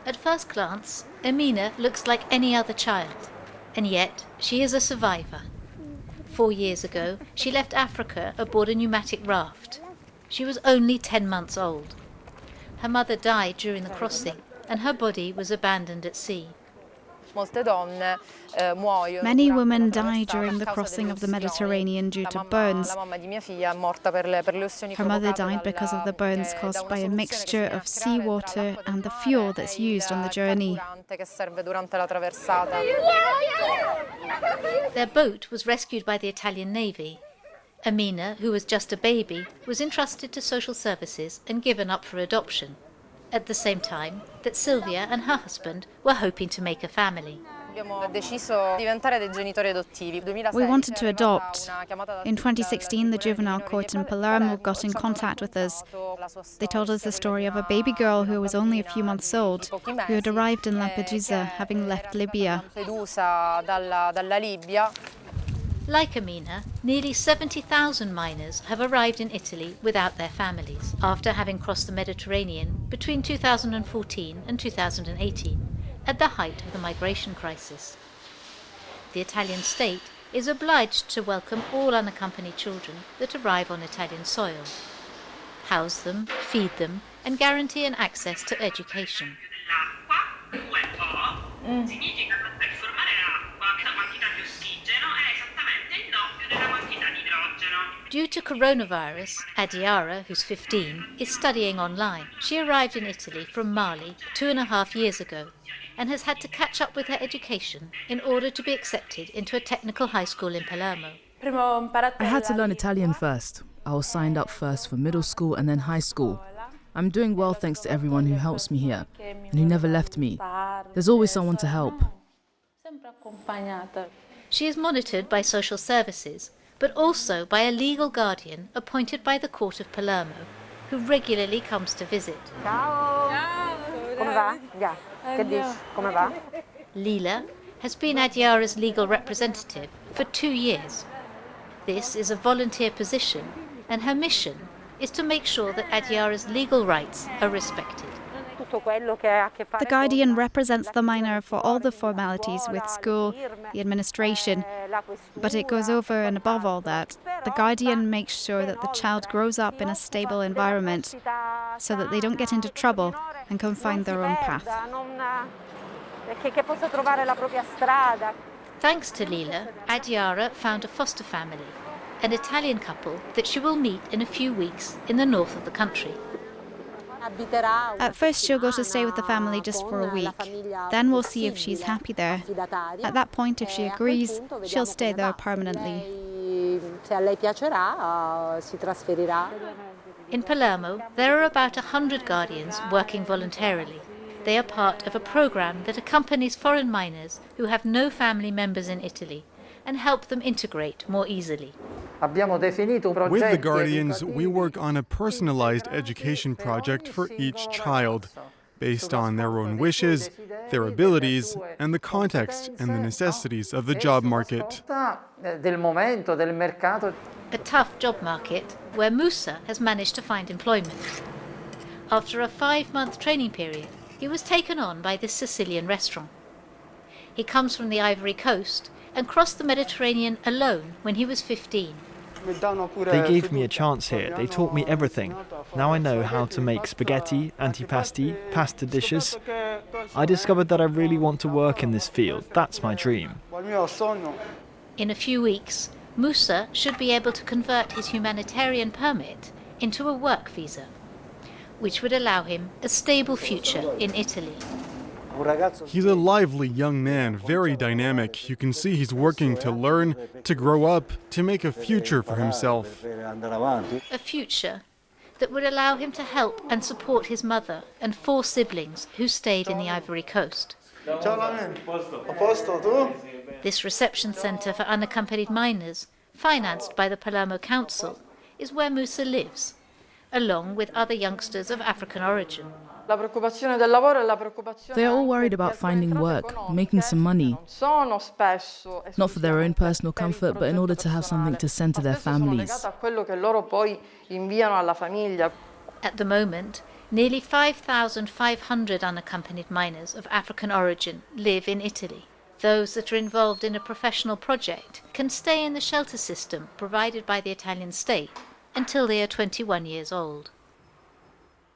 At first glance, Amina looks like any other child, and yet she is a survivor. 4 years ago, she left Africa aboard a pneumatic raft. She was only 10 months old. Her mother died during the crossing, and her body was abandoned at sea. Many women die during the crossing of the Mediterranean due to burns. Her mother died because of the burns caused by a mixture of seawater and the fuel that's used on the journey. Their boat was rescued by the Italian Navy. Amina, who was just a baby, was entrusted to social services and given up for adoption, at the same time that Silvia and her husband were hoping to make a family. We wanted to adopt. In 2016, the juvenile court in Palermo got in contact with us. They told us the story of a baby girl who was only a few months old, who had arrived in Lampedusa, having left Libya. Like Amina, nearly 70,000 minors have arrived in Italy without their families, after having crossed the Mediterranean between 2014 and 2018, at the height of the migration crisis. The Italian state is obliged to welcome all unaccompanied children that arrive on Italian soil, house them, feed them, and guarantee an access to education. Due to coronavirus, ADIARRA, who's 15, is studying online. She arrived in Italy from Mali 2.5 years ago and has had to catch up with her education in order to be accepted into a technical high school in Palermo. I had to learn Italian first. I was signed up first for middle school and then high school. I'm doing well thanks to everyone who helps me here and who never left me. There's always someone to help. She is monitored by social services, but also by a legal guardian appointed by the court of Palermo, who regularly comes to visit. LILA has been ADIARRA's legal representative for 2 years. This is a volunteer position, and her mission is to make sure that ADIARRA's legal rights are respected. The guardian represents the minor for all the formalities with school, the administration, but it goes over and above all that. The guardian makes sure that the child grows up in a stable environment so that they don't get into trouble and can find their own path. Thanks to LILA, ADIARRA found a foster family, an Italian couple that she will meet in a few weeks in the north of the country. At first she'll go to stay with the family just for a week. Then we'll see if she's happy there. At that point, if she agrees, she'll stay there permanently. In Palermo, there are about 100 guardians working voluntarily. They are part of a program that accompanies foreign minors who have no family members in Italy and help them integrate more easily. With the Guardians, we work on a personalized education project for each child, based on their own wishes, their abilities, and the context and the necessities of the job market. A tough job market where MOUSSA has managed to find employment. After a 5-month training period, he was taken on by this Sicilian restaurant. He comes from the Ivory Coast and crossed the Mediterranean alone when he was 15. They gave me a chance here. They taught me everything. Now I know how to make spaghetti, antipasti, pasta dishes. I discovered that I really want to work in this field. That's my dream. In a few weeks, MOUSSA should be able to convert his humanitarian permit into a work visa, which would allow him a stable future in Italy. He's a lively young man, very dynamic. You can see he's working to learn, to grow up, to make a future for himself. A future that would allow him to help and support his mother and 4 siblings who stayed in the Ivory Coast. This reception centre for unaccompanied minors, financed by the Palermo Council, is where MOUSSA lives, along with other youngsters of African origin. They are all worried about finding work, making some money. Not for their own personal comfort, but in order to have something to send to their families. At the moment, Nearly 5,500 unaccompanied minors of African origin live in Italy. Those that are involved in a professional project can stay in the shelter system provided by the Italian state until they are 21 years old.